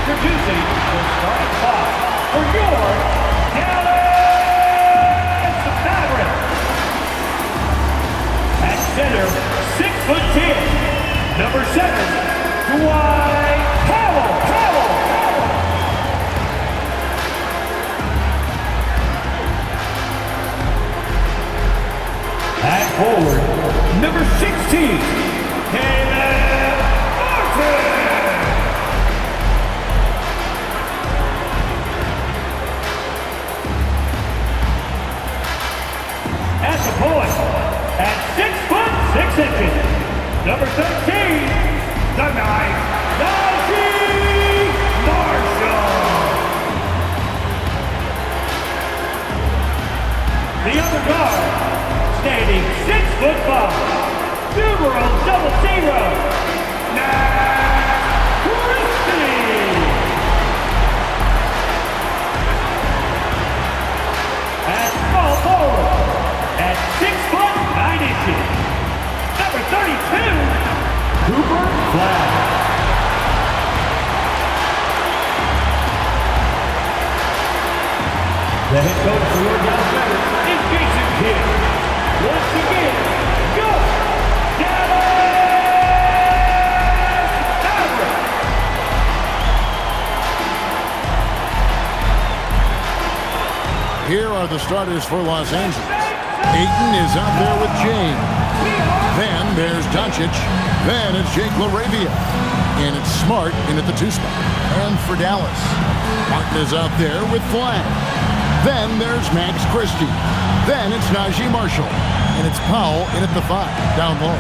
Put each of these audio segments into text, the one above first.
Introducing the starting five for your Dallas Mavericks. At center, 6'10", number 7, Dwight Howell. At forward, number 16, Caleb Martin. At the point, at 6'6", number 13, the Doncic Marshall. The other guard, standing 6'5", numero 00, Max Christie. At small forward, at 6'9", number 32, Cooper Flag. The head coach for your Dallas Mavericks is Jason Kidd. Once again, go Dallas Mavericks! Here are the starters for Los Angeles. Ayton is out there with James. Then there's Doncic. Then it's Jake LaRavia. And it's Smart in at the 2 spot. And for Dallas, Martin is out there with Flag. Then there's Max Christie. Then it's Najee Marshall. And it's Powell in at the 5, down low.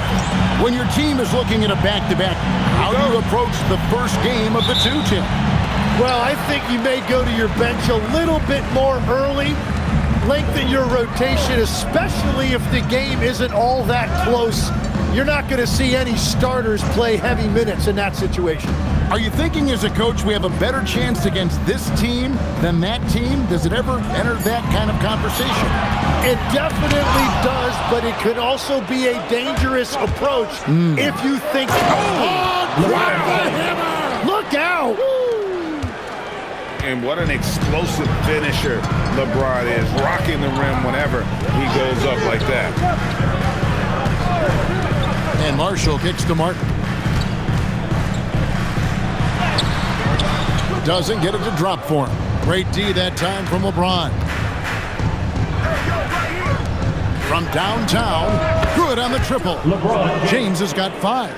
When your team is looking at a back-to-back, how do you approach the first game of the 2, Tim? Well, I think you may go to your bench a little bit more early. Lengthen your rotation, especially if the game isn't all that close. You're not going to see any starters play heavy minutes in that situation. Are you thinking as a coach we have a better chance against this team than that team? Does it ever enter that kind of conversation? It definitely does, but it could also be a dangerous approach if you think... Look out! And what an explosive finisher LeBron is, rocking the rim whenever he goes up like that. And Marshall kicks to Martin. Doesn't get it to drop for him. Great D that time from LeBron. From downtown, good on the triple. LeBron. James has got 5.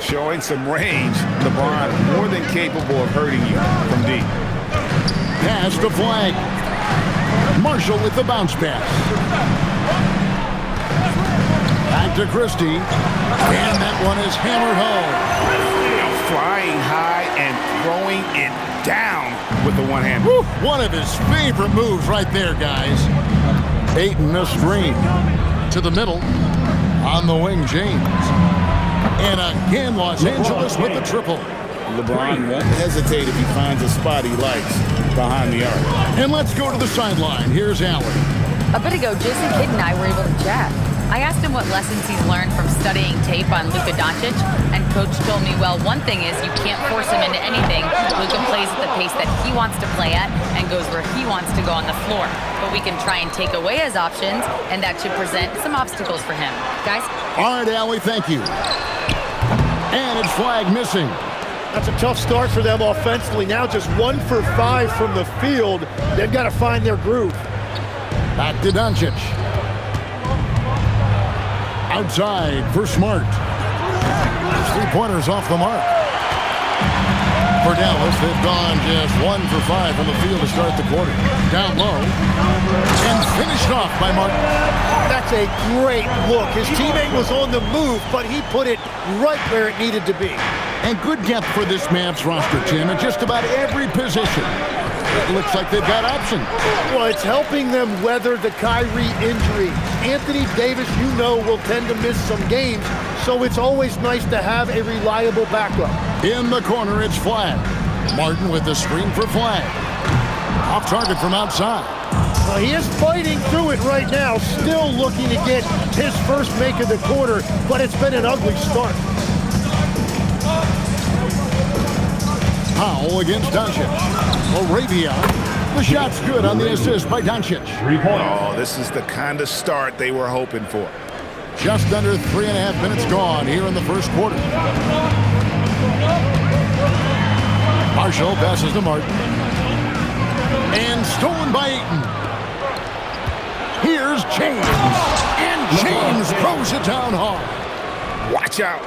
Showing some range, LeBron more than capable of hurting you from deep. Pass to Flag. Marshall with the bounce pass. Back to Christie. And that one is hammered home. Flying high and throwing it down with the one hand. One of his favorite moves right there, guys. Ayton a screen. To the middle. On the wing, James. And again, Los Angeles with the triple. LeBron won't hesitate if he finds a spot he likes behind the arc. And let's go to the sideline. Here's Allen. A bit ago, Jason Kidd and I were able to chat. I asked him what lessons he's learned from studying tape on Luka Doncic, and Coach told me, well, one thing is you can't force him into anything. Luka plays at the pace that he wants to play at and goes where he wants to go on the floor. But we can try and take away his options, and that should present some obstacles for him. Guys? All right, Allie, thank you. And it's Flag missing. That's a tough start for them offensively. Now just 1 for 5 from the field. They've got to find their groove. Back to Doncic. Outside for Smart. 3-pointers off the mark. For Dallas, they've gone just 1 for 5 from the field to start the quarter. Down low. And finished off by Martin. That's a great look. His teammate was on the move, but he put it right where it needed to be. And good depth for this Mavs roster, Tim, at just about every position. It looks like they've got options. Well, it's helping them weather the Kyrie injury. Anthony Davis, you know, will tend to miss some games, so it's always nice to have a reliable backup. In the corner, it's Flag. Martin with the screen for Flag. Off target from outside. Well, he is fighting through it right now, still looking to get his first make of the quarter, but it's been an ugly start. Powell against Doncic. Laravia. The shot's good on the assist by Doncic. 3 points. Oh, this is the kind of start they were hoping for. Just under 3.5 minutes gone here in the first quarter. Marshall passes to Martin. And stolen by Ayton. Here's James. And James throws it down hard. Watch out.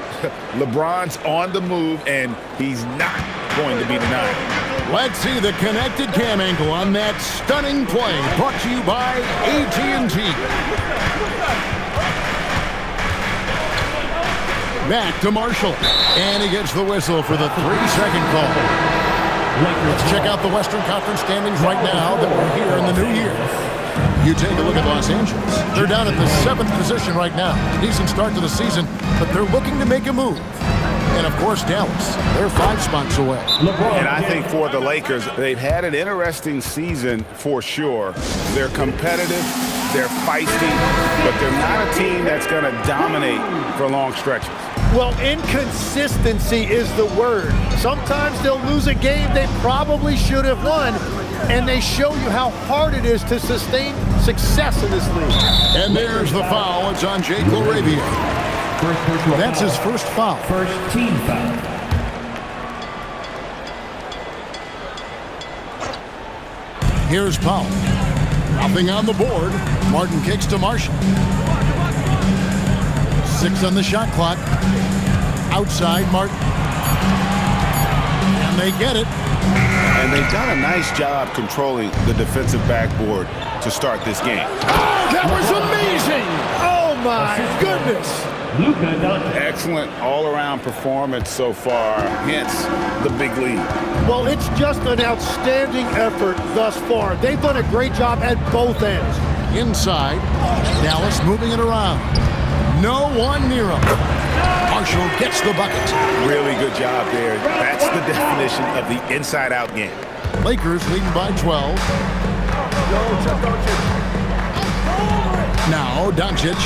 LeBron's on the move, and he's not going to be denied. Let's see the connected cam angle on that stunning play. Brought to you by AT&T. Back to Marshall. And he gets the whistle for the 3-second call. Let's check out the Western Conference standings right now that we're here in the new year. You take a look at Los Angeles. They're down at the 7th position right now. Decent start to the season, but they're looking to make a move. And, of course, Dallas. They're 5 spots away. And I think for the Lakers, they've had an interesting season for sure. They're competitive, they're feisty, but they're not a team that's going to dominate for long stretches. Well, inconsistency is the word. Sometimes they'll lose a game they probably should have won, and they show you how hard it is to sustain success in this league. And there's the foul. It's on Jake Laravia. That's his first foul. First team foul. Here's Powell. Nothing on the board. Martin kicks to Marshall. 6 on the shot clock. Outside Martin. And they get it. And they've done a nice job controlling the defensive backboard to start this game. That was amazing! Oh, my goodness! Luka Doncic. Excellent all-around performance so far, hence the big lead. Well, it's just an outstanding effort thus far. They've done a great job at both ends. Inside. Dallas moving it around. No one near him. Marshall gets the bucket. Really good job there. That's the definition of the inside-out game. Lakers leading by 12. Now, Doncic.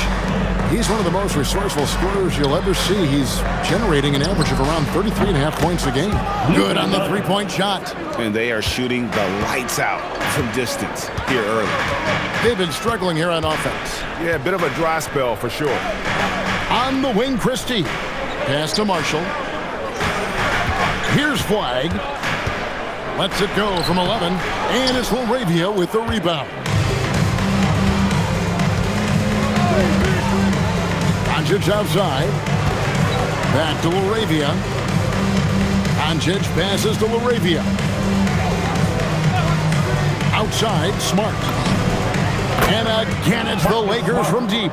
He's one of the most resourceful scorers you'll ever see. He's generating an average of around 33.5 points a game. Good on the three-point shot. And they are shooting the lights out from distance here early. They've been struggling here on offense. Yeah, a bit of a dry spell for sure. On the wing, Christie. Pass to Marshall. Here's Flag. Lets it go from 11. And it's Laravia with the rebound. Doncic outside. Back to Laravia. Doncic passes to Laravia. Outside, Smart. And again, it's the Lakers from deep.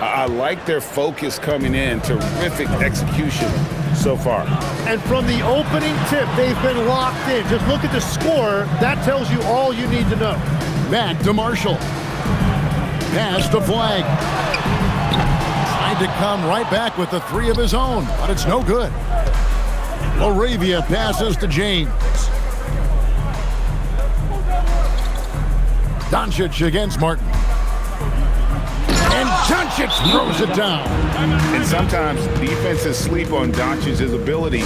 I like their focus coming in. Terrific execution so far. And from the opening tip, they've been locked in. Just look at the score. That tells you all you need to know. Back to Marshall. Pass to Flag. Tried to come right back with the 3 of his own, but it's no good. Laravia passes to James. Doncic against Martin. And Doncic throws it down. And sometimes defenses sleep on Doncic's ability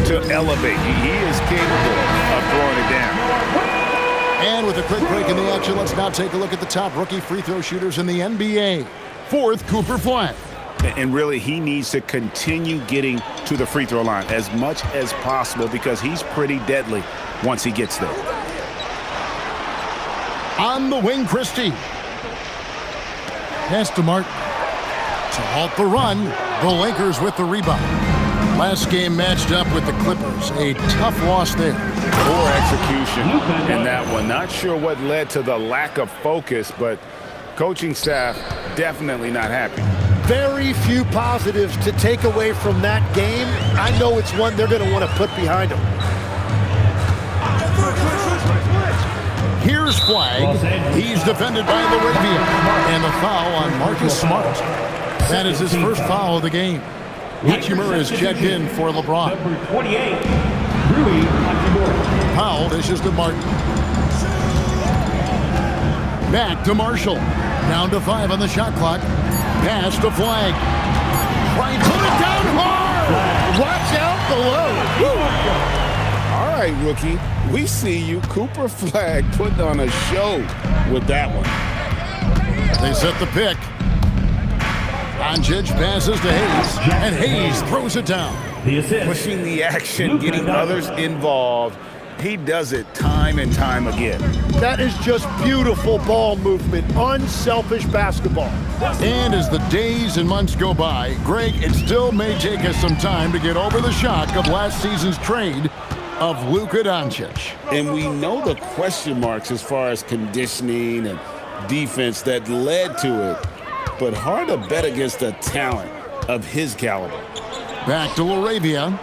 to elevate. He is capable of throwing it down. And with a quick break in the action, let's now take a look at the top rookie free throw shooters in the NBA. 4th, Cooper Flag. And really, he needs to continue getting to the free throw line as much as possible because he's pretty deadly once he gets there. On the wing, Christie. Pass to Martin. To halt the run, the Lakers with the rebound. Last game matched up with the Clippers. A tough loss there. Poor execution in that one. Not sure what led to the lack of focus, but coaching staff definitely not happy. Very few positives to take away from that game. I know it's one they're going to want to put behind them. Here's Flag. He's defended by Laravia. And the foul on Marcus Smart. That is his first foul of the game. Hachimura is checked in for LeBron. Number 28, Rui Hachimura. Powell dishes to Martin. Back to Marshall. Down to 5 on the shot clock. Pass to Flag. Right, put it down hard. Watch out below. All right, right, rookie. We see you. Cooper Flagg putting on a show with that one. They set the pick. Doncic passes to Hayes, and Hayes throws it down. The assist. Pushing the action, getting others involved. He does it time and time again. That is just beautiful ball movement, unselfish basketball. And as the days and months go by, Greg, it still may take us some time to get over the shock of last season's trade of Luka Doncic. And we know the question marks as far as conditioning and defense that led to it, but hard to bet against the talent of his caliber. Back to Laravia.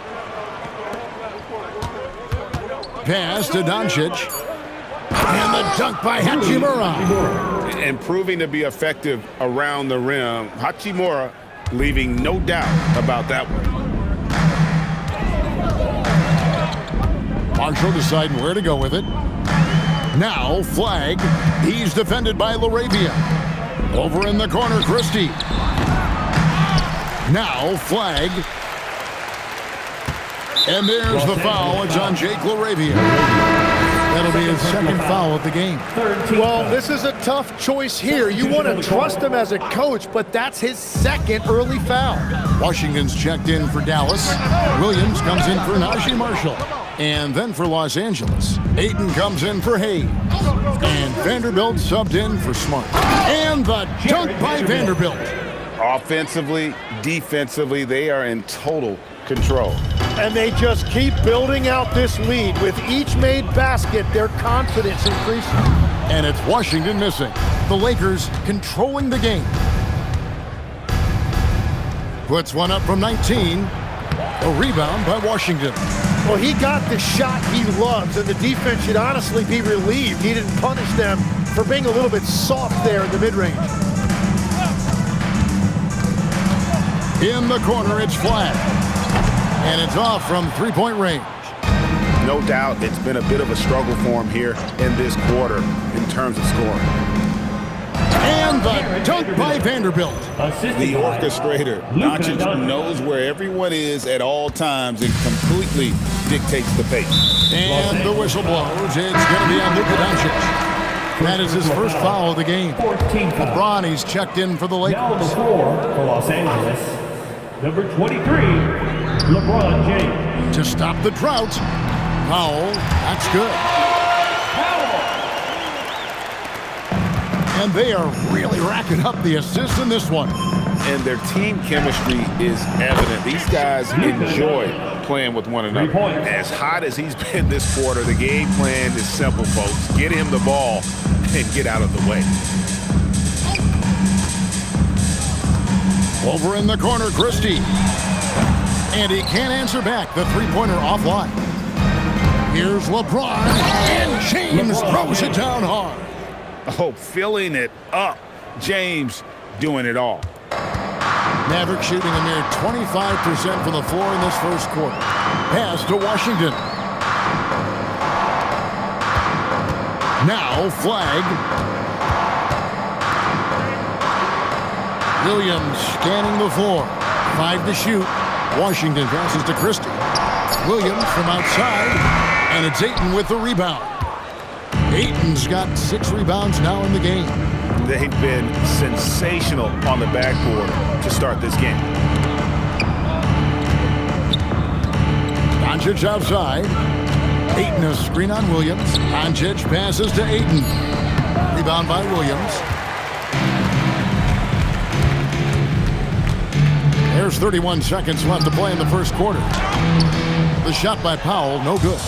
Pass to Doncic. And the dunk by Hachimura. And proving to be effective around the rim. Hachimura leaving no doubt about that one. Marshall deciding where to go with it. Now Flagg. He's defended by Laravia. Over in the corner, Christie. Now Flagg. And there's the foul. It's on Jake Laravia. That'll be his second foul of the game. Well, this is a tough choice here. You want to trust him as a coach, but that's his second early foul. Washington's checked in for Dallas. Williams comes in for Najee Marshall. And then for Los Angeles, Ayton comes in for Hayes. And Vanderbilt subbed in for Smart. And the dunk by Vanderbilt. Offensively, defensively, they are in total control. And they just keep building out this lead. With each made basket, their confidence increases. And it's Washington missing. The Lakers controlling the game. Puts one up from 19. A rebound by Washington. Well, he got the shot he loves, and the defense should honestly be relieved. He didn't punish them for being a little bit soft there in the mid-range. In the corner, it's Flagg. And it's off from three-point range. No doubt it's been a bit of a struggle for him here in this quarter in terms of scoring. And the dunk by Vanderbilt. The orchestrator, Doncic, knows where everyone is at all times and completely dictates the pace. And the whistle blows. It's going to be on Luka Doncic. That is his first foul of the game. LeBron, he's checked in for the Lakers. Now on the floor for Los Angeles, number 23, LeBron James. To stop the drought. Foul. That's good. And they are really racking up the assists in this one. And their team chemistry is evident. These guys enjoy playing with one another. As hot as he's been this quarter, the game plan is simple, folks. Get him the ball and get out of the way. Over in the corner, Christie. And he can't answer back. The three-pointer offline. Here's LeBron. And James throws it down hard. Oh, filling it up. James doing it all. Maverick shooting a mere 25% from the floor in this first quarter. Pass to Washington. Now Flagg. Williams scanning the floor. 5 to shoot. Washington passes to Christie. Williams from outside. And it's Ayton with the rebound. Ayton's got 6 rebounds now in the game. They've been sensational on the backboard to start this game. Doncic outside. Ayton a screen on Williams. Doncic passes to Ayton. Rebound by Williams. There's 31 seconds left to play in the first quarter. The shot by Powell, no good.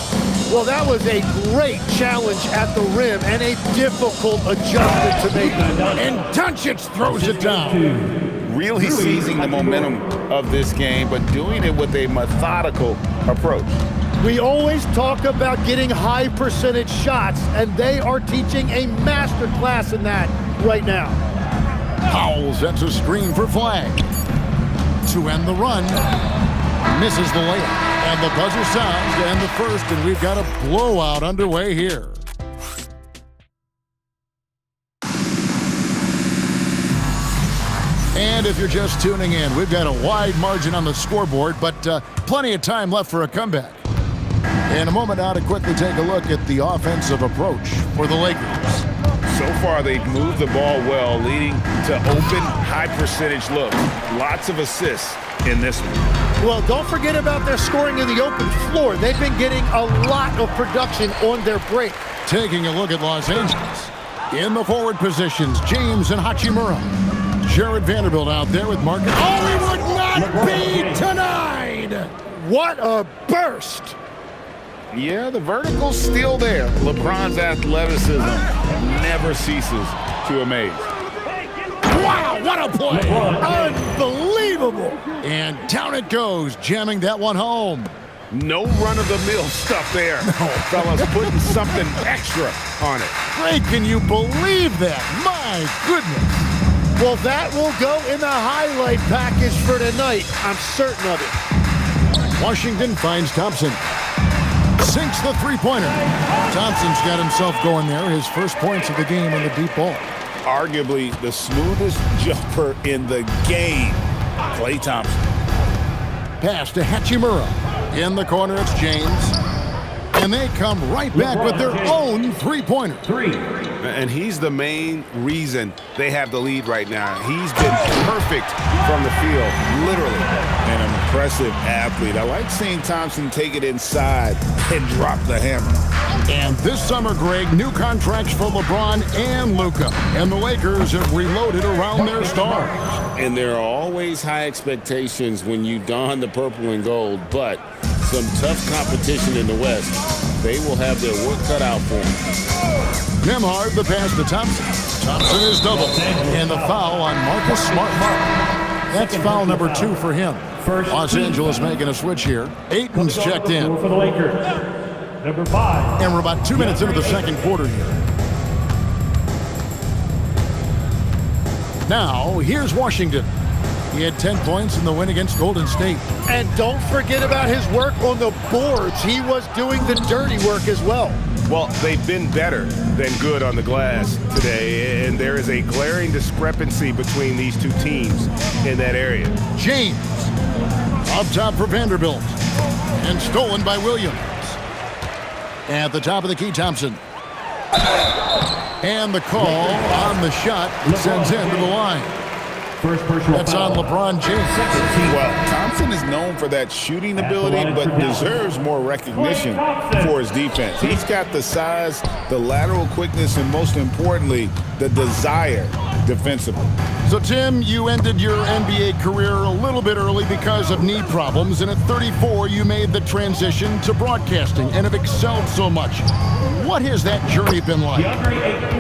Well, that was a great challenge at the rim and a difficult adjustment to make. And Doncic throws it down. Really seizing the momentum of this game, but doing it with a methodical approach. We always talk about getting high percentage shots, and they are teaching a master class in that right now. Powell sets a screen for Flagg. To end the run. Misses the layup. And the buzzer sounds to end the first, and we've got a blowout underway here. And if you're just tuning in, we've got a wide margin on the scoreboard, but plenty of time left for a comeback. And a moment now to quickly take a look at the offensive approach for the Lakers. So far, they've moved the ball well, leading to open, high-percentage looks. Lots of assists in this one. Well, don't forget about their scoring in the open floor. They've been getting a lot of production on their break. Taking a look at Los Angeles. In the forward positions, James and Hachimura. Jared Vanderbilt out there with Marcus. Oh, he would not be denied! What a burst! Yeah, the vertical's still there. LeBron's athleticism never ceases to amaze. Wow, what a play! Unbelievable! And down it goes, jamming that one home. No run-of-the-mill stuff there. No. Fellas putting something extra on it. Greg, can you believe that? My goodness. Well, that will go in the highlight package for tonight. I'm certain of it. Washington finds Thompson. Sinks the three-pointer. Thompson's got himself going there. His first points of the game on the deep ball. Arguably the smoothest jumper in the game. Klay Thompson. Pass to Hachimura. In the corner, it's James. And they come right back with their own three-pointer. And he's the main reason they have the lead right now. He's been perfect from the field, literally. An impressive athlete. I like seeing Thompson take it inside and drop the hammer. And this summer, Greg, new contracts for LeBron and Luka. And the Lakers have reloaded around their stars. And there are always high expectations when you don the purple and gold, but some tough competition in the West. They will have their work cut out for them. Nembhard, the pass to Thompson. Thompson is doubled. And the foul on Marcus Smart. That's foul number 2 for him. Los Angeles making a switch here. Ayton's checked in. For the Lakers, number 5. And we're about 2 minutes into the second quarter here. Now, here's Washington. He had 10 points in the win against Golden State. And don't forget about his work on the boards. He was doing the dirty work as well. Well, they've been better than good on the glass today, and there is a glaring discrepancy between these two teams in that area. James, up top for Vanderbilt, and stolen by Williams. At the top of the key, Thompson. And the call on the shot sends him to the line. That's on LeBron James. Well, Thompson is known for that shooting ability, but deserves more recognition for his defense. He's got the size, the lateral quickness, and most importantly, the desire defensively. So, Tim, you ended your NBA career a little bit early because of knee problems, and at 34, you made the transition to broadcasting and have excelled so much. What has that journey been like?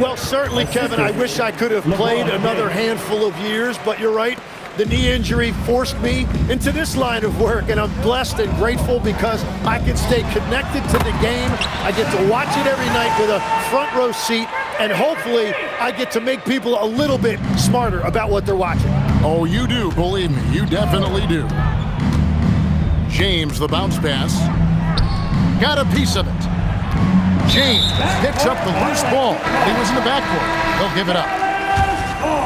Well, certainly, Kevin, I wish I could have played another handful of years, but you're right. The knee injury forced me into this line of work, and I'm blessed and grateful because I can stay connected to the game. I get to watch it every night with a front row seat, and hopefully I get to make people a little bit smarter about what they're watching. Oh, you do, believe me. You definitely do. James, the bounce pass. Got a piece of it. James picks up the loose ball. He was in the backcourt. They'll give it up.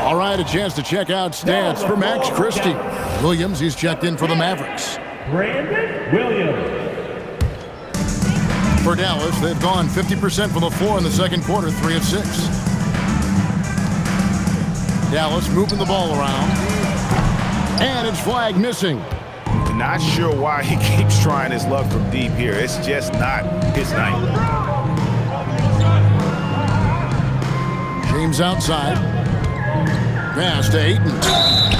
All right, a chance to check out stats for Max Christie. Williams, he's checked in for the Mavericks. Brandon Williams. For Dallas, they've gone 50% from the floor in the second quarter, 3 of 6. Dallas moving the ball around. And it's flag missing. Not sure why he keeps trying his luck from deep here. It's just not his night. James outside. Pass to Ayton.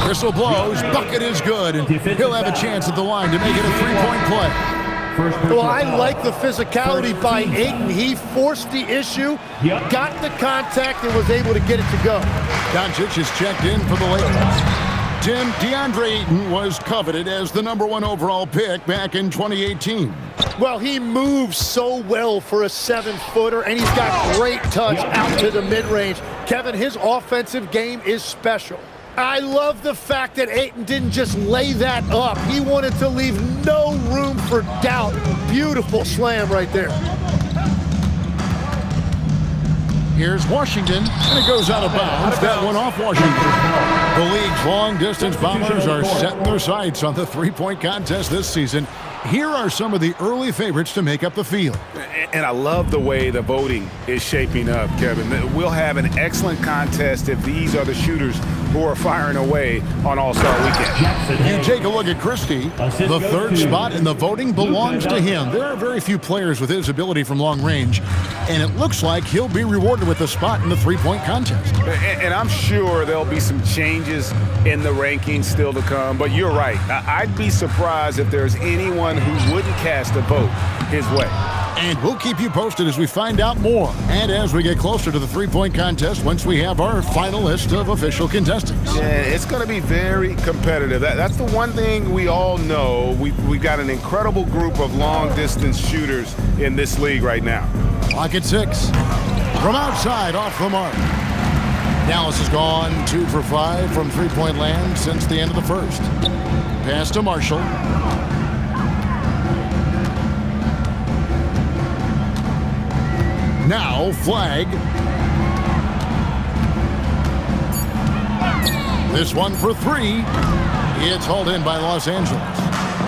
Whistle blows. Bucket is good. And he'll have a chance at the line to make it a three-point play. Well, I like the physicality by Ayton. He forced the issue, got the contact, and was able to get it to go. Doncic is checked in for the Lakers. Tim, DeAndre Ayton was coveted as the #1 overall pick back in 2018. Well, he moves so well for a 7-footer, and he's got great touch out to the mid-range. Kevin, his offensive game is special. I love the fact that Ayton didn't just lay that up. He wanted to leave no room for doubt. Beautiful slam right there. Here's Washington, and it goes out of bounds. That one off Washington. The league's long-distance bombers are setting their sights on the three-point contest this season. Here are some of the early favorites to make up the field. And I love the way the voting is shaping up, Kevin. We'll have an excellent contest if these are the shooters who are firing away on All-Star Weekend. You take a look at Christie. The third spot in the voting belongs to him. There are very few players with his ability from long range, and it looks like he'll be rewarded with a spot in the three-point contest. And I'm sure there'll be some changes in the rankings still to come, but you're right. I'd be surprised if there's anyone who wouldn't cast a vote his way. And we'll keep you posted as we find out more and as we get closer to the three-point contest once we have our final list of official contestants. Yeah, it's going to be very competitive. That's the one thing we all know. We've got an incredible group of long-distance shooters in this league right now. Clock at 6. From outside, off the mark. Dallas has gone 2 for 5 from three-point land since the end of the first. Pass to Marshall. Now, Flag. This one for 3. It's hauled in by Los Angeles.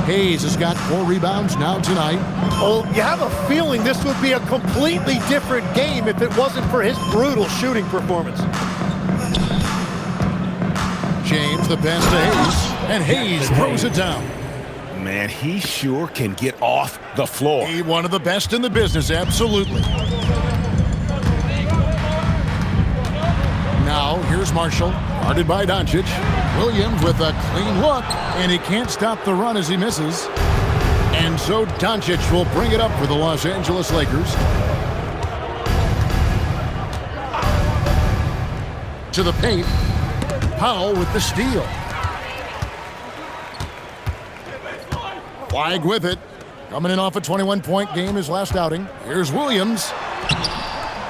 Hayes has got 4 rebounds now tonight. Well, you have a feeling this would be a completely different game if it wasn't for his brutal shooting performance. James, the pass to Hayes, and Hayes throws it down. Man, he sure can get off the floor. One of the best in the business, absolutely. Now, here's Marshall, guarded by Doncic. Williams with a clean look, and he can't stop the run as he misses. And so Doncic will bring it up for the Los Angeles Lakers. To the paint. Powell with the steal. Flag with it. Coming in off a 21-point game his last outing. Here's Williams.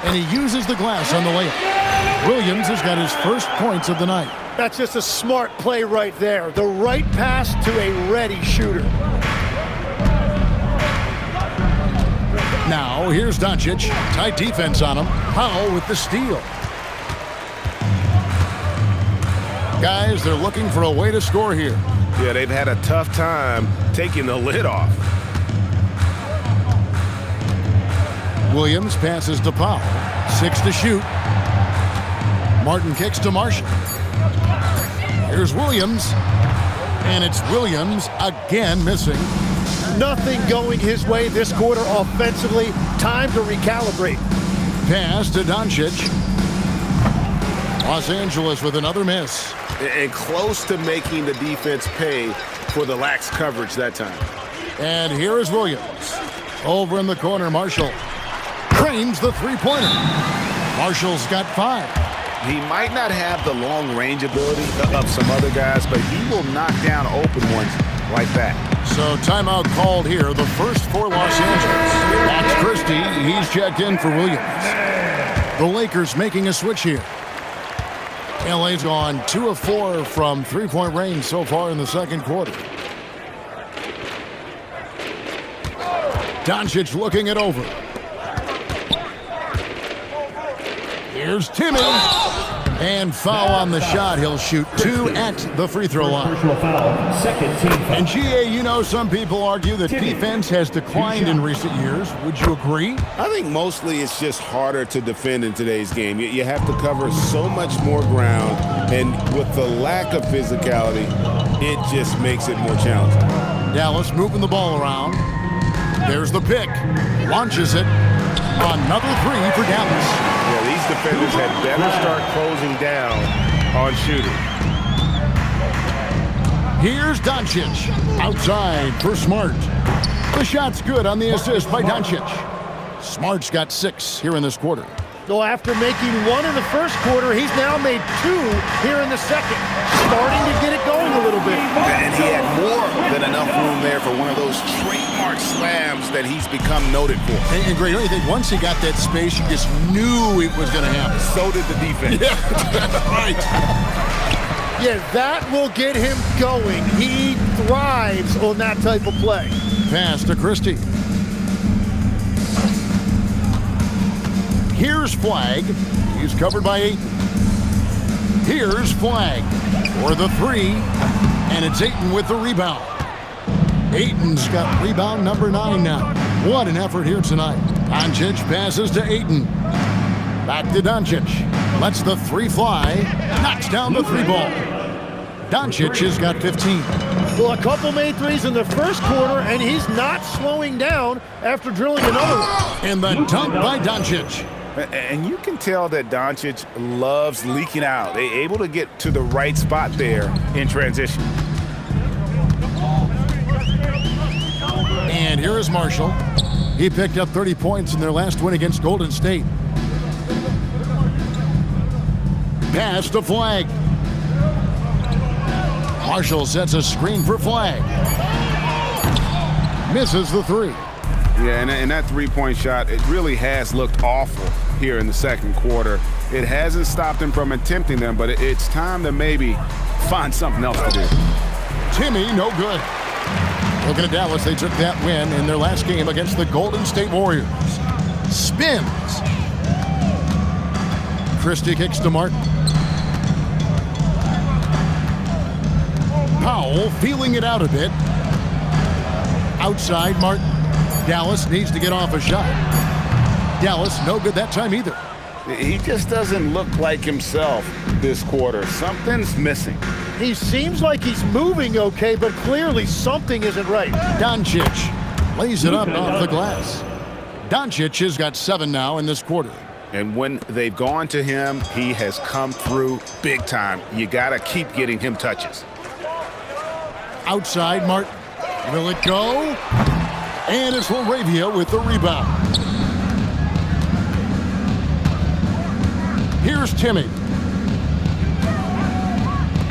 And he uses the glass on the layup. Williams has got his first points of the night. That's just a smart play right there. The right pass to a ready shooter. Now, here's Doncic. Tight defense on him. Powell with the steal. Guys, they're looking for a way to score here. Yeah, they've had a tough time taking the lid off. Williams passes to Powell. 6 to shoot. Martin kicks to Marshall. Here's Williams. And it's Williams again missing. Nothing going his way this quarter offensively. Time to recalibrate. Pass to Doncic. Los Angeles with another miss. And close to making the defense pay for the lax coverage that time. And here is Williams. Over in the corner, Marshall cranes the three-pointer. Marshall's got 5. He might not have the long range ability of some other guys, but he will knock down open ones like that. So timeout called here, the first for Los Angeles. That's Christie. He's checked in for Williams. The Lakers making a switch here. LA's gone 2 of 4 from three-point range so far in the second quarter. Doncic looking it over. Here's Timmy. And foul on the shot. He'll shoot 2 at the free throw line. And GA, you know, some people argue that defense has declined in recent years. Would you agree? I think mostly it's just harder to defend in today's game. You have to cover so much more ground, and with the lack of physicality, it just makes it more challenging. Dallas moving the ball around. There's the pick. Launches it. Another 3 for Dallas. Yeah, these defenders had better start closing down on shooting. Here's Doncic. Outside for Smart. The shot's good on the assist by Doncic. Smart's got 6 here in this quarter. So after making 1 in the first quarter, he's now made 2 here in the second. Starting to get it going a little bit. And he had more than enough room there for one of those trademark slams that he's become noted for. And Greg, don't you think once he got that space, you just knew it was going to happen? So did the defense. Yeah, right. Yeah, that will get him going. He thrives on that type of play. Pass to Christie. Here's Flag. He's covered by 8. Here's Flag for the 3. And it's Ayton with the rebound. Ayton's got rebound number 9 now. What an effort here tonight. Doncic passes to Ayton. Back to Doncic. Lets the 3 fly. Knocks down the 3 ball. Doncic has got 15. Well, a couple made threes in the first quarter, and he's not slowing down after drilling another one. And the dunk by Doncic. And you can tell that Doncic loves leaking out. They're able to get to the right spot there in transition. And here is Marshall. He picked up 30 points in their last win against Golden State. Pass to Flag. Marshall sets a screen for Flag. Misses the 3. Yeah, and that three-point shot, it really has looked awful here in the second quarter. It hasn't stopped him from attempting them, but it's time to maybe find something else to do. Timmy, no good. Looking at Dallas, they took that win in their last game against the Golden State Warriors. Spins. Christie kicks to Martin. Powell feeling it out a bit. Outside Martin. Dallas needs to get off a shot. Dallas no good that time either. He just doesn't look like himself this quarter. Something's missing. He seems like he's moving okay, but clearly something isn't right. Doncic lays it up off the glass. Doncic has got 7 now in this quarter. And when they've gone to him, he has come through big time. You got to keep getting him touches. Outside Martin. Will it go? And it's LaRavia with the rebound. Here's Timmy.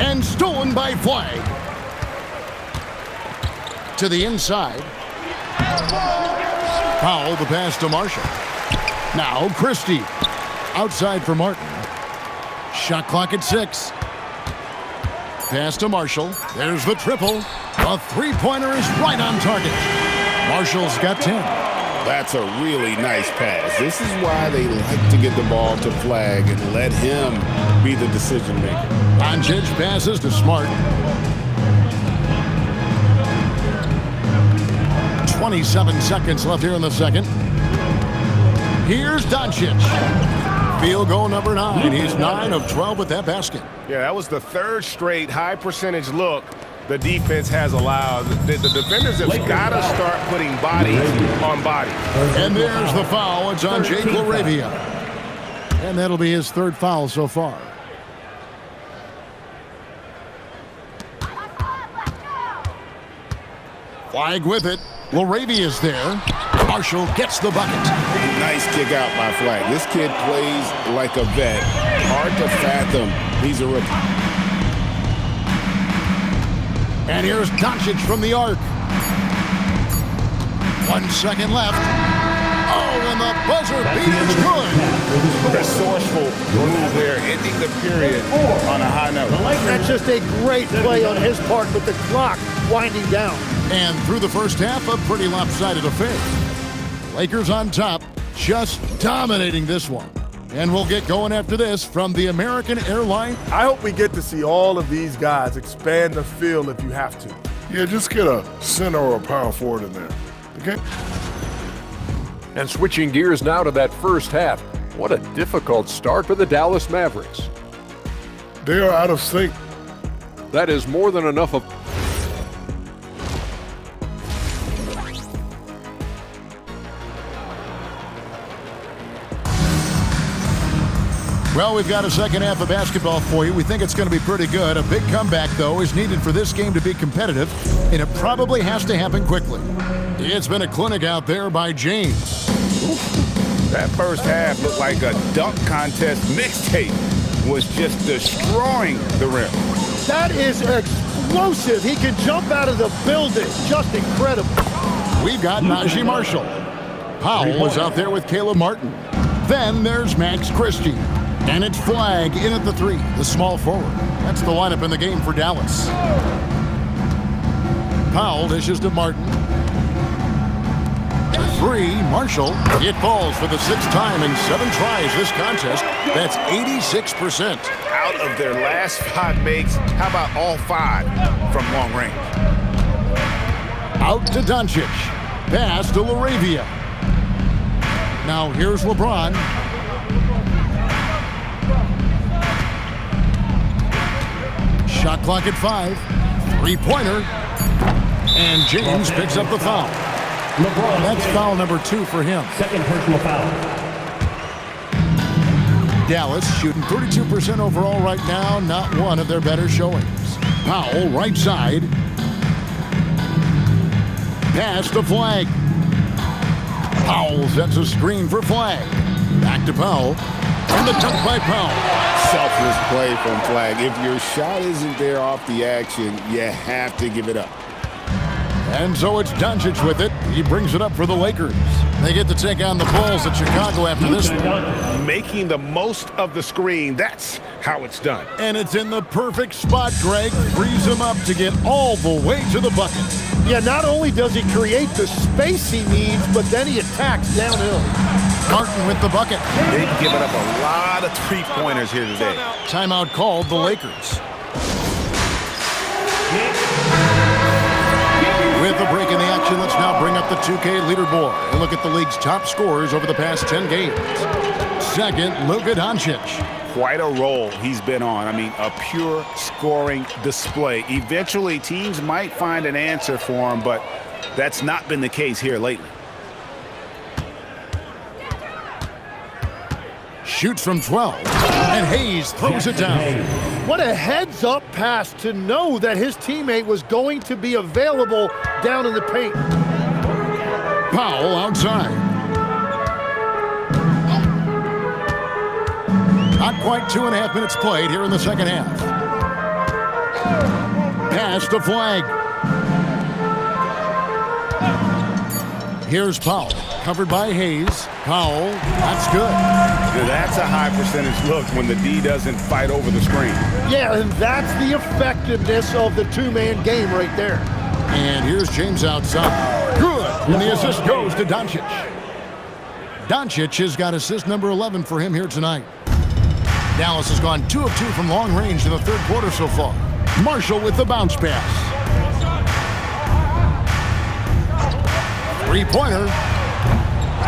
And stolen by Flag. To the inside. Powell, the pass to Marshall. Now Christie. Outside for Martin. Shot clock at 6. Pass to Marshall. There's the triple. The three-pointer is right on target. Marshall's got 10. That's a really nice pass. This is why they like to get the ball to Flag and let him be the decision maker. Doncic passes to Smart. 27 seconds left here in the second. Here's Doncic. Field goal number 9. He's 9 of 12 with that basket. Yeah, that was the third straight high percentage look the defense has allowed. The defenders have got to start putting body on body. And there's the foul. It's on Jake LaRavia. And that'll be his 3rd foul so far. Flag with it. LaRavia's there. Marshall gets the bucket. Nice kick out by Flag. This kid plays like a vet. Hard to fathom. He's a rookie. And here's Doncic from the arc. 1 second left. Oh, and the buzzer beat is good. Resourceful move there, ending the period on a high note. That's just a great play on his part with the clock winding down. And through the first half, a pretty lopsided affair. Lakers on top, just dominating this one. And we'll get going after this from the American Airlines. I hope we get to see all of these guys expand the field if you have to. Yeah, just get a center or a power forward in there, okay? And switching gears now to that first half. What a difficult start for the Dallas Mavericks. They are out of sync. That is more than enough of... Well, we've got a second half of basketball for you. We think it's going to be pretty good. A big comeback, though, is needed for this game to be competitive, and it probably has to happen quickly. It's been a clinic out there by James. That first half looked like a dunk contest mixtape. Was just destroying the rim. That is explosive. He can jump out of the building. Just incredible. We've got Najee Marshall. Powell is out there with Caleb Martin. Then there's Max Christie. And it's Flag in at the 3, the small forward. That's the lineup in the game for Dallas. Powell dishes to Martin. The 3, Marshall. It falls for the 6th time in 7 tries this contest. That's 86%. Out of their last 5 makes, how about all 5 from long range? Out to Doncic. Pass to Laravia. Now here's LeBron. Shot clock at 5. Three-pointer. And James picks up the foul. LeBron. That's foul number 2 for him. Second personal foul. Dallas shooting 32% overall right now. Not one of their better showings. Powell, right side. Pass to Flag. Powell sets a screen for Flag. Back to Powell. And the dunk by Powell. Selfless play from Flag. If your shot isn't there off the action, you have to give it up. And so it's Doncic with it. He brings it up for the Lakers. They get to take on the Bulls at Chicago after this one. Making the most of the screen. That's how it's done. And it's in the perfect spot, Greg. Frees him up to get all the way to the bucket. Yeah, not only does he create the space he needs, but then he attacks downhill. Martin with the bucket. They've given up a lot of three-pointers here today. Timeout called the Lakers. With a break in the action, let's now bring up the 2K leaderboard and look at the league's top scorers over the past 10 games. Second, Luka Doncic. Quite a role he's been on. I mean, a pure scoring display. Eventually, teams might find an answer for him, but that's not been the case here lately. Shoots from 12, and Hayes throws it down. What a heads-up pass to know that his teammate was going to be available down in the paint. Powell outside. Not quite 2.5 minutes played here in the second half. Pass to Flag. Here's Powell, covered by Hayes. Powell, that's good. That's a high percentage look when the D doesn't fight over the screen. Yeah, and that's the effectiveness of the two-man game right there. And here's James outside. Good. And the assist goes to Doncic. Doncic has got assist number 11 for him here tonight. Dallas has gone 2 of 2 from long range in the third quarter so far. Marshall with the bounce pass. Three-pointer.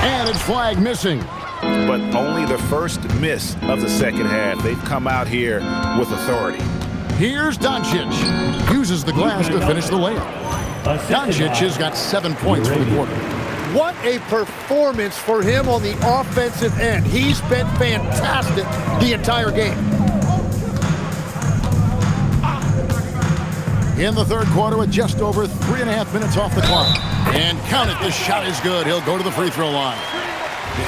And it's Flag missing. But only the first miss of the second half. They've come out here with authority. Here's Doncic. Uses the glass to finish the layup. Doncic has got 7 points for the quarter. What a performance for him on the offensive end. He's been fantastic the entire game. In the third quarter with just over 3.5 minutes off the clock. And count it, the shot is good. He'll go to the free throw line.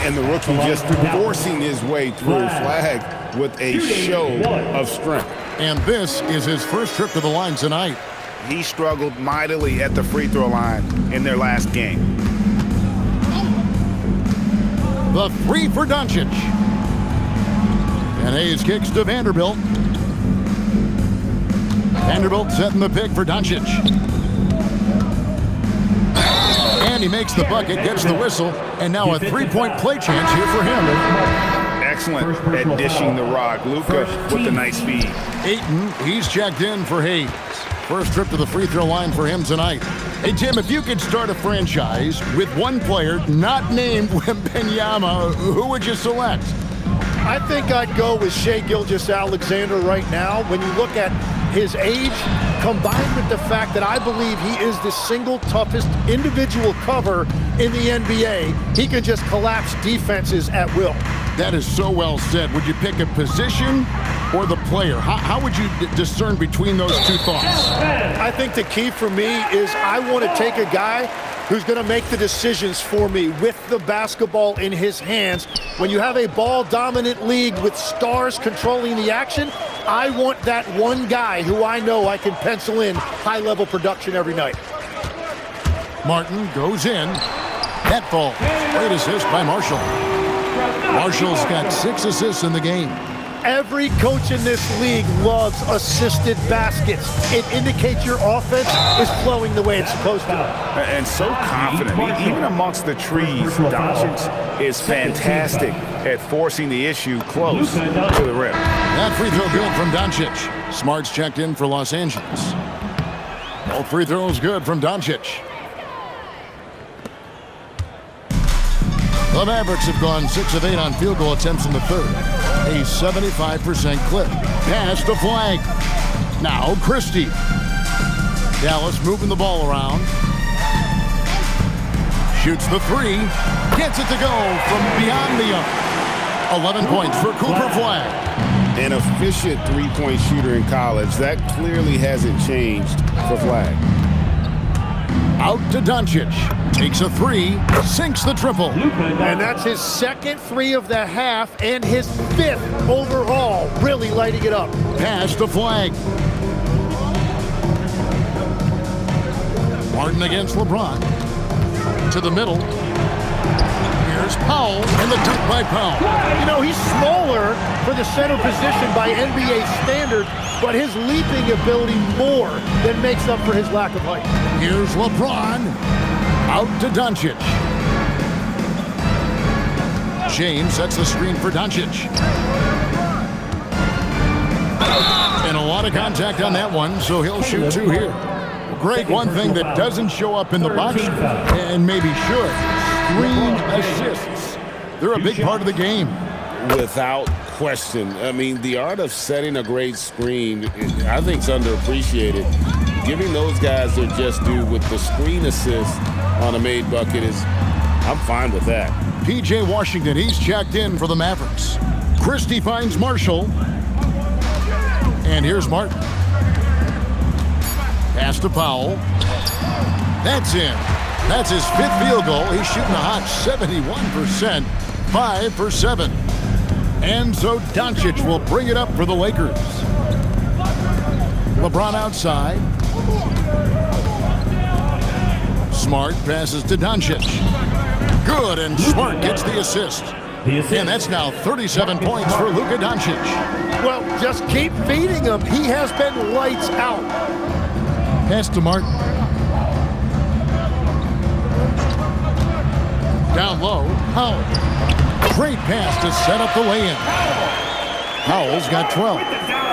And the rookie just forcing his way through. Flag with a show of strength. And this is his first trip to the line tonight. He struggled mightily at the free throw line in their last game. The three for Doncic. And Hayes kicks to Vanderbilt. Vanderbilt setting the pick for Doncic. And he makes the bucket, gets the whistle, and now a three-point play chance here for him. Excellent at dishing the rock. Luka with the nice speed. Ayton, he's checked in for Hayes. First trip to the free throw line for him tonight. Hey, Tim, if you could start a franchise with one player not named Wembanyama, who would you select? I think I'd go with Shai Gilgeous-Alexander right now. When you look at his age, combined with the fact that I believe he is the single toughest individual cover in the NBA, he can just collapse defenses at will. That is so well said. Would you pick a position or the player? How would you discern between those two thoughts? I think the key for me is I want to take a guy who's going to make the decisions for me with the basketball in his hands. When you have a ball-dominant league with stars controlling the action, I want that one guy who I know I can pencil in high-level production every night. Martin goes in. That falls. Great assist by Marshall. Marshall's got 6 assists in the game. Every coach in this league loves assisted baskets. It indicates your offense is flowing the way it's supposed to. And so confident. Even amongst the trees, Doncic is fantastic at forcing the issue close to the rim. That free throw good from Doncic. Smart's checked in for Los Angeles. All free throws good from Doncic. The Mavericks have gone 6 of 8 on field goal attempts in the third. A 75% clip. Pass to Flagg. Now Christie. Dallas moving the ball around. Shoots the three. Gets it to go from beyond the arc. 11 points for Cooper Flagg. An efficient three-point shooter in college. That clearly hasn't changed for Flagg. Out to Doncic. Takes a three. Sinks the triple. And that's his second three of the half and his 5th overall. Really lighting it up. Pass to Flagg. Martin against LeBron. To the middle. Here's Powell, and the dunk by Powell. You know, he's smaller for the center position by NBA standard, but his leaping ability more than makes up for his lack of height. Here's LeBron. Out to Doncic. James sets the screen for Doncic. And a lot of contact on that one, so he'll shoot 2 here. Greg, one thing that doesn't show up in the box, and maybe should, screen assists. They're a big part of the game. Without question. I mean, the art of setting a great screen, I think, is underappreciated. Giving those guys their just due with the screen assist on a made bucket is, I'm fine with that. P.J. Washington, he's checked in for the Mavericks. Christie finds Marshall. And here's Martin. Pass to Powell. That's in. That's his 5th field goal. He's shooting a hot 71%, 5 for 7. And so Doncic will bring it up for the Lakers. LeBron outside. Smart passes to Doncic. Good, and Smart gets the assist. And that's now 37 points for Luka Doncic. Well, just keep feeding him. He has been lights out. Pass to Martin. Down low, Powell. Great pass to set up the lay-in. Powell's got 12.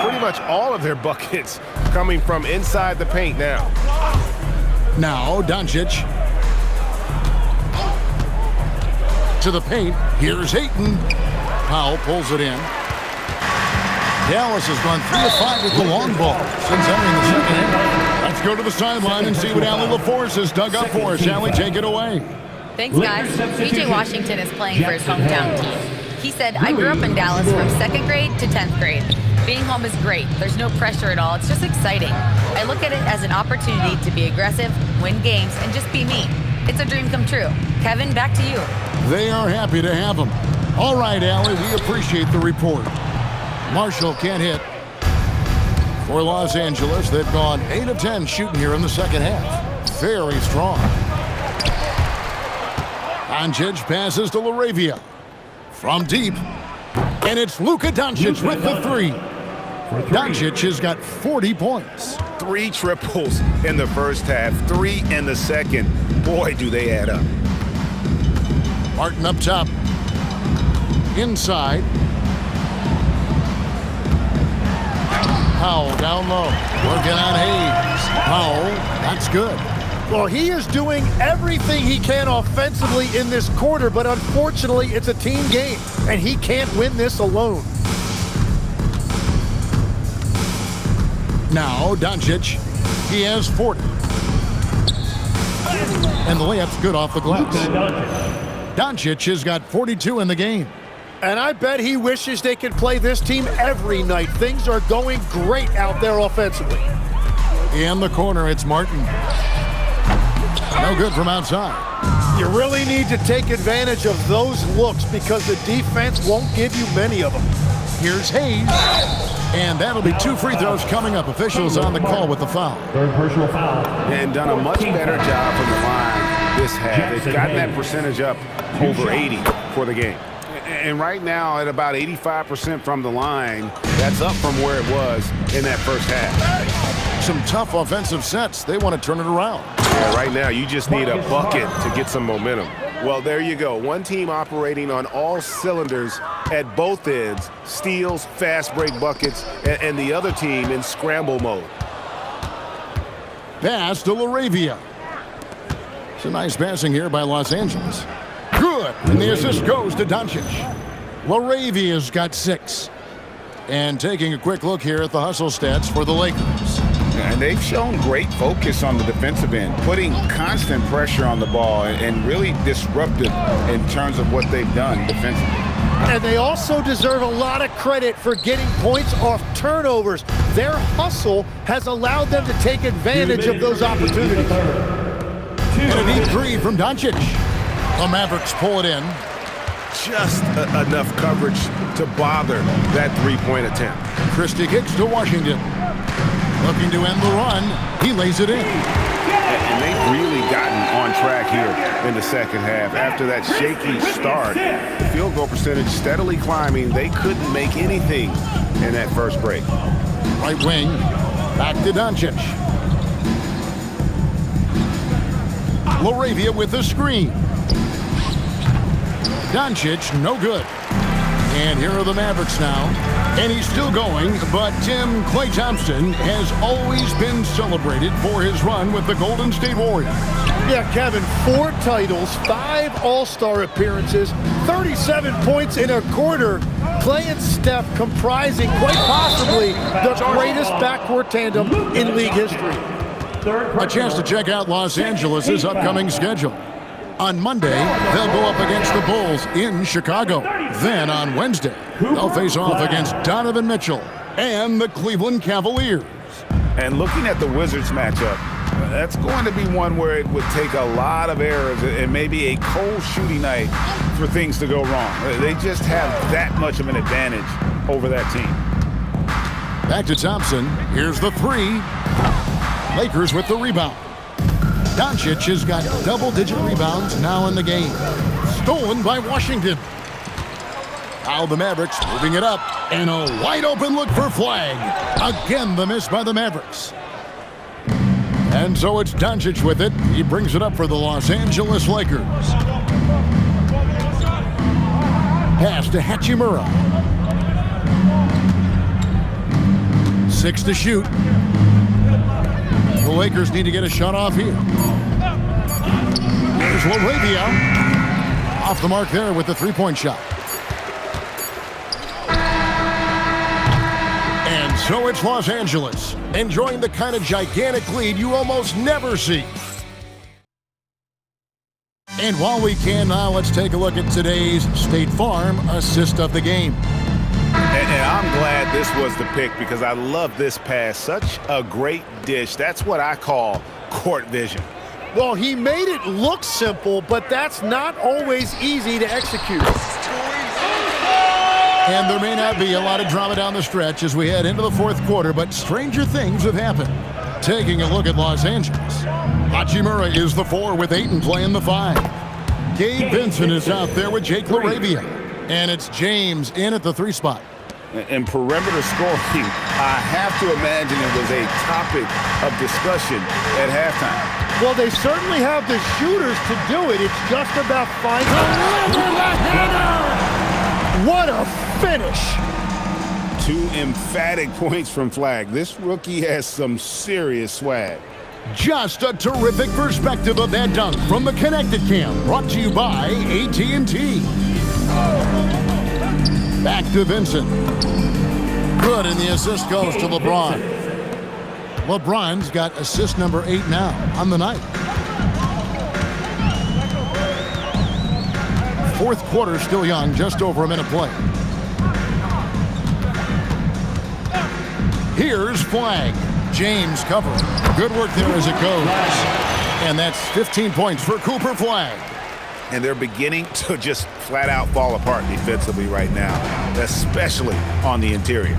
Pretty much all of their buckets coming from inside the paint now. Now Doncic. To the paint. Here's Ayton. Powell pulls it in. Dallas has gone 3 of 5 with the long ball since entering the second half. Let's go to the sideline and see what Allie LaForce has dug up for us. Allie, take it away. Thanks, guys. P.J. Washington is playing for his hometown team. He said, I grew up in Dallas from 2nd grade to 10th grade. Being home is great. There's no pressure at all. It's just exciting. I look at it as an opportunity to be aggressive, win games, and just be me. It's a dream come true. Kevin, back to you. They are happy to have him. All right, Allie, we appreciate the report. Marshall can't hit. For Los Angeles, they've gone 8 of 10 shooting here in the second half. Very strong. Doncic passes to LaRavia. From deep. And it's Luka Doncic with the 3. Doncic has got 40 points. 3 triples in the first half, 3 in the second. Boy, do they add up. Martin up top. Inside. Powell down low. Working on Hayes. Powell, that's good. Well, he is doing everything he can offensively in this quarter, but unfortunately, it's a team game, and he can't win this alone. Now, Doncic, he has 40. And the layup's good off the glass. Doncic has got 42 in the game. And I bet he wishes they could play this team every night. Things are going great out there offensively. In the corner, it's Martin. No good from outside. You really need to take advantage of those looks because the defense won't give you many of them. Here's Hayes. And that'll be 2 free throws coming up. Officials on the call with the foul. Third personal foul. And done a much better job from the line this half. They've gotten that percentage up over 80 for the game. And right now at about 85% from the line, that's up from where it was in that first half. Some tough offensive sets. They want to turn it around. Yeah, right now you just need a bucket to get some momentum. Well, there you go. One team operating on all cylinders at both ends. Steals, fast break buckets, and the other team in scramble mode. Pass to LaRavia. It's a nice passing here by Los Angeles. Good. And the assist goes to Doncic. Laravia's got 6. And taking a quick look here at the hustle stats for the Lakers. And they've shown great focus on the defensive end, putting constant pressure on the ball and really disruptive in terms of what they've done defensively. And they also deserve a lot of credit for getting points off turnovers. Their hustle has allowed them to take advantage of those opportunities. And a deep 3 from Doncic. The Mavericks pull it in. Just enough coverage to bother that three-point attempt. Christie kicks to Washington. Looking to end the run. He lays it in. And they've really gotten on track here in the second half. After that shaky start, the field goal percentage steadily climbing. They couldn't make anything in that first break. Right wing. Back to Doncic. Laravia with the screen. Doncic, no good. And here are the Mavericks now. And he's still going, but Tim Klay Thompson has always been celebrated for his run with the Golden State Warriors. Yeah, Kevin, 4 titles, 5 All-Star appearances, 37 points in a quarter. Klay and Steph comprising quite possibly the greatest backcourt tandem in league history. A chance to check out Los Angeles' upcoming schedule. On Monday, they'll go up against the Bulls in Chicago. Then on Wednesday, they'll face off against Donovan Mitchell and the Cleveland Cavaliers. And looking at the Wizards matchup, that's going to be one where it would take a lot of errors and maybe a cold shooting night for things to go wrong. They just have that much of an advantage over that team. Back to Thompson. Here's the 3. Lakers with the rebound. Doncic has got double-digit rebounds now in the game. Stolen by Washington. Now the Mavericks moving it up. And a wide-open look for Flag. Again, the miss by the Mavericks. And so it's Doncic with it. He brings it up for the Los Angeles Lakers. Pass to Hachimura. 6 to shoot. The Lakers need to get a shot off here. There's Laravia. Off the mark there with the 3-point shot. And so it's Los Angeles, enjoying the kind of gigantic lead you almost never see. And while we can now, let's take a look at today's State Farm assist of the game. And I'm glad this was the pick because I love this pass. Such a great dish. That's what I call court vision. Well, he made it look simple, but that's not always easy to execute. And there may not be a lot of drama down the stretch as we head into the 4th quarter, but stranger things have happened. Taking a look at Los Angeles. Hachimura is the 4 with 8 and playing the 5. Gabe Vincent is out there with Jake Laravia. And it's James in at the 3 spot. And perimeter scoring, I have to imagine it was a topic of discussion at halftime. Well, they certainly have the shooters to do it. It's just about finding the header. What a finish. 2 emphatic points from Flag. This rookie has some serious swag. Just a terrific perspective of that dunk from the Connected Cam, brought to you by AT&T. Back to Vincent. Good, and the assist goes to LeBron. LeBron's got assist number 8 now on the night. 4th quarter still young, just over a minute play. Here's Flag. James covering. Good work there as it goes. And that's 15 points for Cooper Flag. And they're beginning to just flat out fall apart defensively right now, especially on the interior.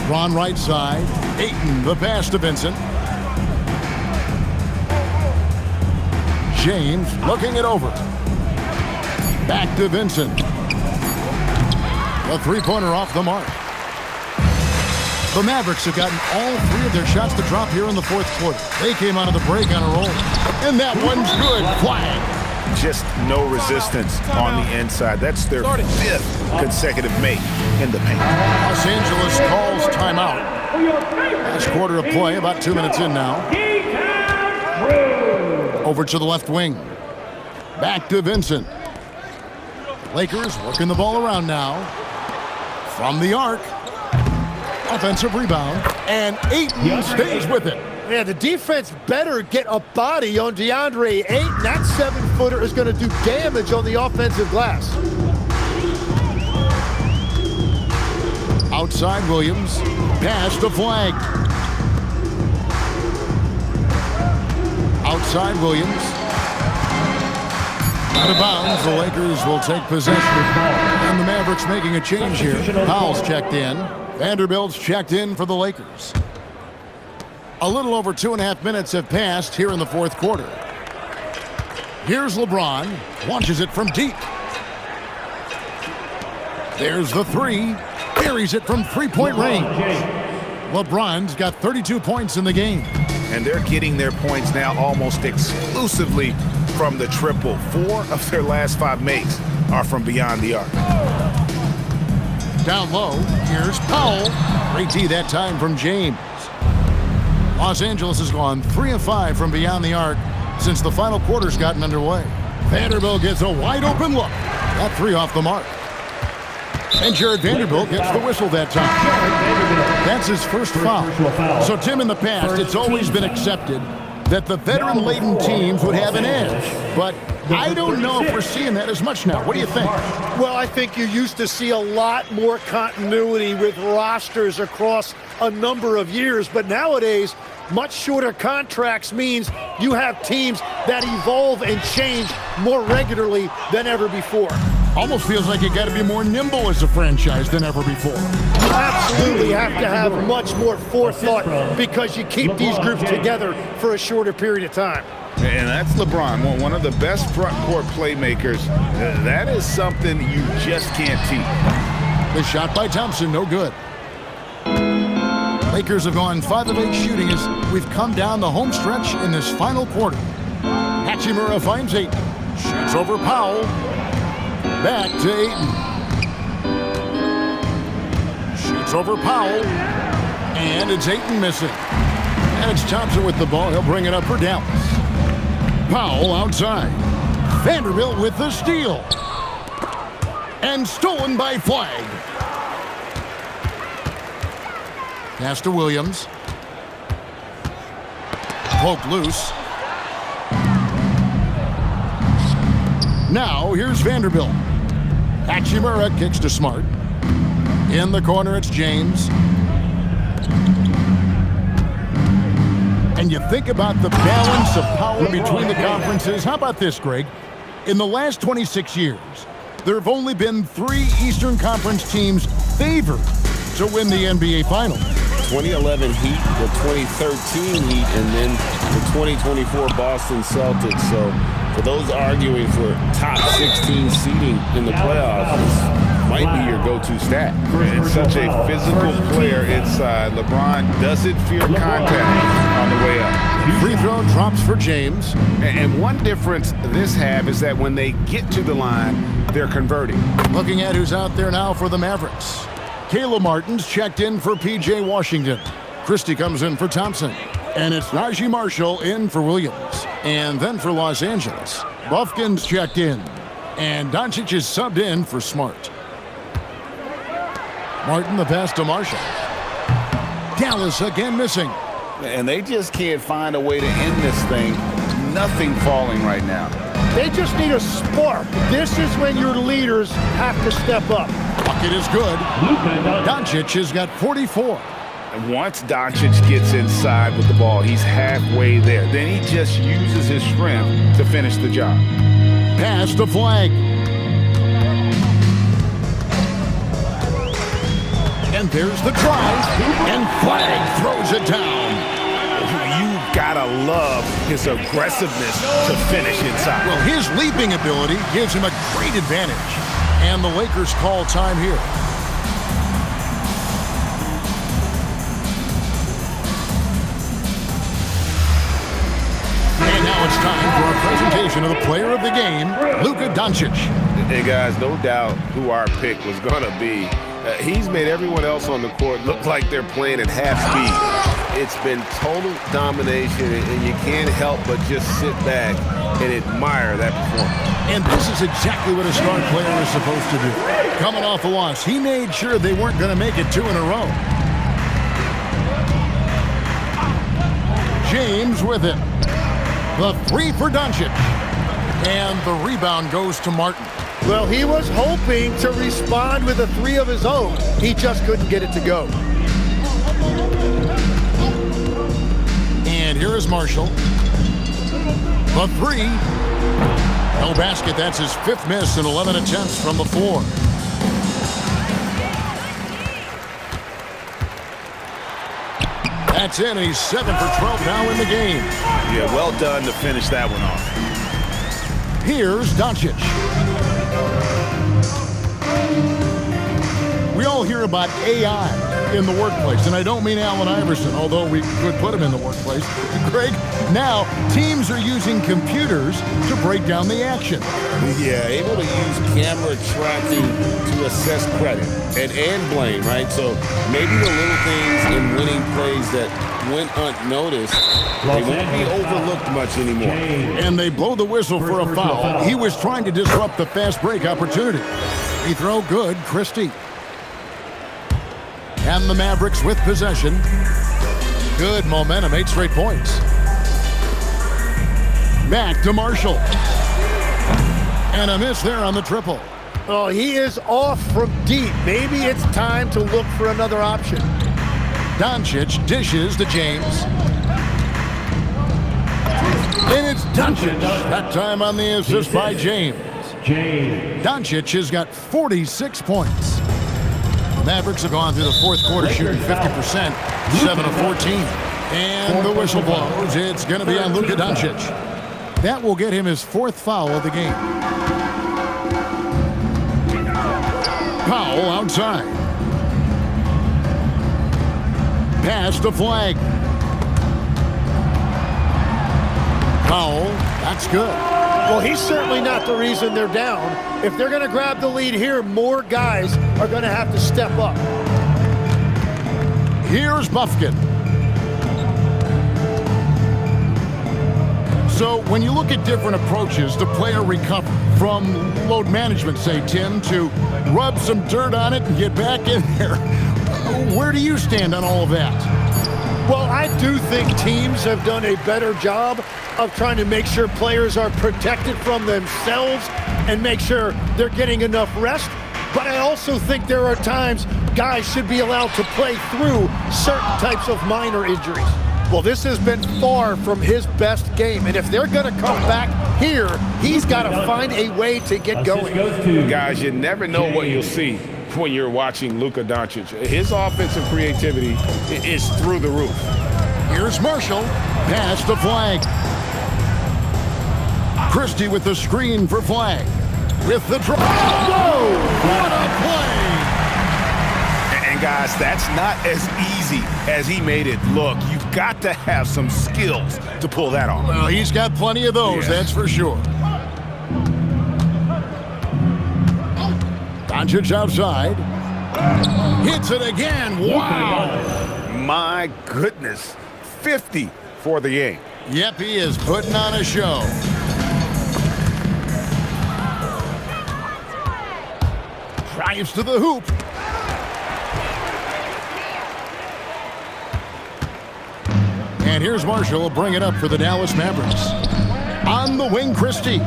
Ron right side. Ayton, the pass to Vincent. James looking it over. Back to Vincent. A 3-pointer off the mark. The Mavericks have gotten all 3 of their shots to drop here in the 4th quarter. They came out of the break on a roll. And that one's good. Flag. Just no resistance on the inside. That's their 5th consecutive make in the paint. Los Angeles calls timeout. Last quarter of play, about 2 minutes in now. Over to the left wing. Back to Vincent. Lakers working the ball around now. From the arc. Offensive rebound. And Ayton stays with it. Yeah, the defense better get a body on DeAndre Ayton. That 7-footer is going to do damage on the offensive glass. Outside Williams. Pass to Flag. Outside Williams. Out of bounds, the Lakers will take possession. And the Mavericks making a change here. Powell's checked in. Vanderbilt's checked in for the Lakers. A little over 2.5 minutes have passed here in the fourth quarter. Here's LeBron. Launches it from deep. There's the three. Buries it from three-point range. LeBron's got 32 points in the game. And they're getting their points now almost exclusively from the triple. 4 of their last 5 makes are from beyond the arc. Down low, here's Powell. Great D that time from James. Los Angeles has gone 3 of 5 from beyond the arc since the final quarter's gotten underway. Vanderbilt gets a wide open look. That 3 off the mark. And Jared Vanderbilt gets the whistle that time. That's his first foul. So, Tim, in the past, it's always been accepted that the veteran-laden teams would have an edge. But I don't know if we're seeing that as much now. What do you think? Well, I think you used to see a lot more continuity with rosters across a number of years. But nowadays, much shorter contracts means you have teams that evolve and change more regularly than ever before. Almost feels like you got to be more nimble as a franchise than ever before. You absolutely have to have much more forethought because you keep these groups together for a shorter period of time. And that's LeBron, one of the best front court playmakers. That is something you just can't teach. The shot by Thompson, no good. Lakers have gone 5 of 8 shooting as we've come down the home stretch in this final quarter. Hachimura finds Ayton. Shoots over Powell. Back to Ayton. Shoots over Powell. And it's Ayton missing. And it's Thompson with the ball. He'll bring it up for Dallas. Powell outside. Vanderbilt with the steal. And stolen by Flag. Pass to Williams. Poke loose. Now here's Vanderbilt. Hachimura kicks to Smart. In the corner, it's James. And you think about the balance of power between the conferences. How about this, Greg? In the last 26 years, there have only been 3 Eastern Conference teams favored to win the NBA Finals. 2011 Heat, the 2013 Heat, and then the 2024 Boston Celtics. So for those arguing for top 16 seeding in the playoffs, this might be your go-to stat. It's such a physical player inside. LeBron doesn't fear contact on the way up. Free throw drops for James. And one difference this half is that when they get to the line, they're converting. Looking at who's out there now for the Mavericks. Kayla Martin's checked in for P.J. Washington. Christie comes in for Thompson. And it's Najee Marshall in for Williams. And then for Los Angeles, Buffkin's checked in. And Doncic is subbed in for Smart. Martin the pass to Marshall. Dallas again missing. And they just can't find a way to end this thing. Nothing falling right now. They just need a spark. This is when your leaders have to step up. Bucket is good. Doncic has got 44. And once Doncic gets inside with the ball, he's halfway there. Then he just uses his strength to finish the job. Pass to Flag. And there's the drive. And Flag throws it down. You've got to love his aggressiveness to finish inside. Well, his leaping ability gives him a great advantage. And the Lakers call time here. And now it's time for a presentation of the player of the game, Luka Doncic. Hey, guys, no doubt who our pick was going to be. He's made everyone else on the court look like they're playing at half speed. It's been total domination, and you can't help but just sit back and admire that performance. And this is exactly what a star player is supposed to do. Coming off a loss, he made sure they weren't going to make it 2 in a row. James with it. The 3 for Doncic. And the rebound goes to Martin. Well, he was hoping to respond with a 3 of his own. He just couldn't get it to go. And here is Marshall. The 3. No basket. That's his 5th miss in 11 attempts from the floor. That's in, and he's 7 for 12 now in the game. Yeah, well done to finish that one off. Here's Doncic. We all hear about AI in the workplace, and I don't mean Allen Iverson, although we could put him in the workplace. Greg, now teams are using computers to break down the action. Yeah, able to use camera tracking to assess credit and blame, right? So maybe the little things in winning plays that went unnoticed, they won't be overlooked much anymore. And they blow the whistle for a foul. He was trying to disrupt the fast break opportunity. Free throw good, Christie. And the Mavericks with possession. Good momentum, 8 straight points. Back to Marshall. And a miss there on the triple. Oh, he is off from deep. Maybe it's time to look for another option. Doncic dishes to James. And it's Doncic. That time on the assist by James. Doncic has got 46 points. The Mavericks have gone through the 4th quarter shooting 50%, 7 of 14. And the whistle blows. It's going to be on Luka Doncic. That will get him his 4th foul of the game. Powell outside. Pass the flag. Powell, that's good. Well, he's certainly not the reason they're down. If they're going to grab the lead here, more guys are going to have to step up. Here's Buffkin. So when you look at different approaches to player recovery, from load management, say, Tim, to rub some dirt on it and get back in there, where do you stand on all of that? Well, I do think teams have done a better job of trying to make sure players are protected from themselves and make sure they're getting enough rest. But I also think there are times guys should be allowed to play through certain types of minor injuries. Well, this has been far from his best game, and if they're going to come back here, he's got to find a way to get going. Guys, you never know what you'll see when you're watching Luka Doncic. His offensive creativity is through the roof. Here's Marshall. Pass to Flag. Christie with the screen for Flag. With the drop. Whoa! What a play! And guys, that's not as easy as he made it look. You've got to have some skills to pull that off. Well, he's got plenty of those, that's for sure. Doncic outside. Hits it again. Wow! My goodness. 50 for the game. Yep, he is putting on a show. Drives to the hoop. And here's Marshall. Will bring it up for the Dallas Mavericks. On the wing, Christie.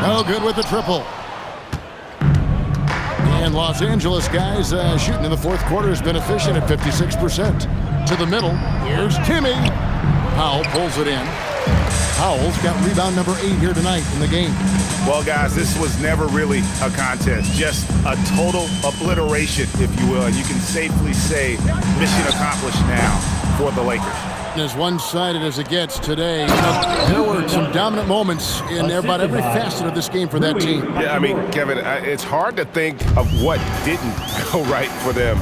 Oh, good with the triple. And Los Angeles guys shooting in the 4th quarter has been efficient at 56%. To the middle. Here's Timmy. Powell pulls it in. Powell's got rebound number 8 here tonight in the game. Well, guys, this was never really a contest. Just a total obliteration, if you will. And you can safely say mission accomplished now for the Lakers. As one-sided as it gets today, there were some dominant moments in about every facet of this game for that team. Yeah, I mean, Kevin, it's hard to think of what didn't go right for them.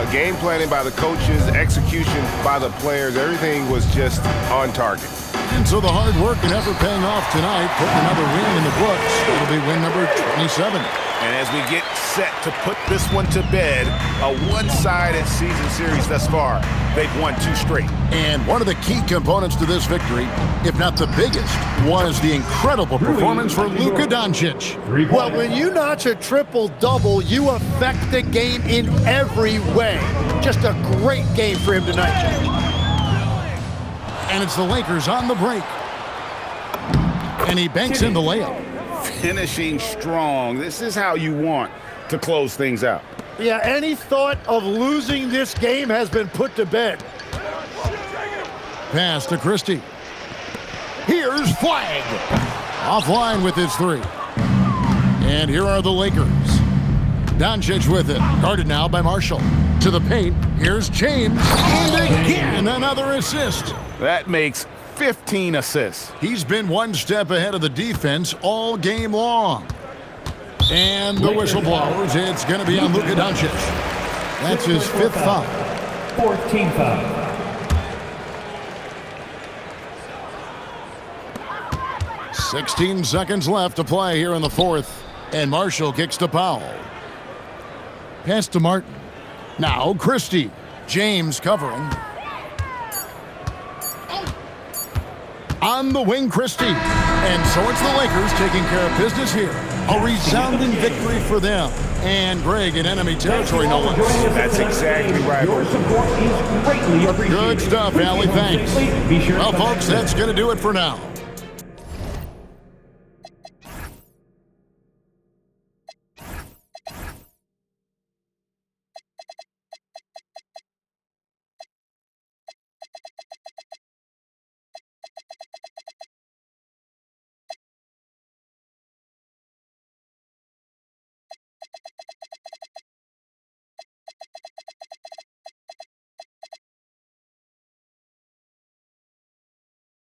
Game planning by the coaches, execution by the players, everything was just on target. And so the hard work and effort paying off tonight, putting another win in the books. It'll be win number 27. And as we get set to put this one to bed, a one-sided season series thus far. They've won 2 straight. And one of the key components to this victory, if not the biggest, was the incredible performance for Luka Doncic. Well, when you notch a triple-double, you affect the game in every way. Just a great game for him tonight. And it's the Lakers on the break. And he banks in the layup. Finishing strong. This is how you want to close things out. Yeah, any thought of losing this game has been put to bed. Pass to Christie. Here's Flag. Offline with his 3. And here are the Lakers. Doncic with it. Guarded now by Marshall. To the paint. Here's James. And again, another assist. That makes 15 assists. He's been one step ahead of the defense all game long. And the whistle blows. It's going to be on Luka Doncic. That's his 5th foul. 4th team foul. "16 seconds left to play here in the 4th. And Marshall kicks to Powell. Pass to Martin. Now Christie. James covering. On the wing, Christie. And so it's the Lakers taking care of business here. A resounding victory for them. And Greg in enemy territory, no less. That's exactly right. Your support is greatly appreciated. Good stuff, Allie. Thanks. Be sure Well, folks, that's going to do it for now.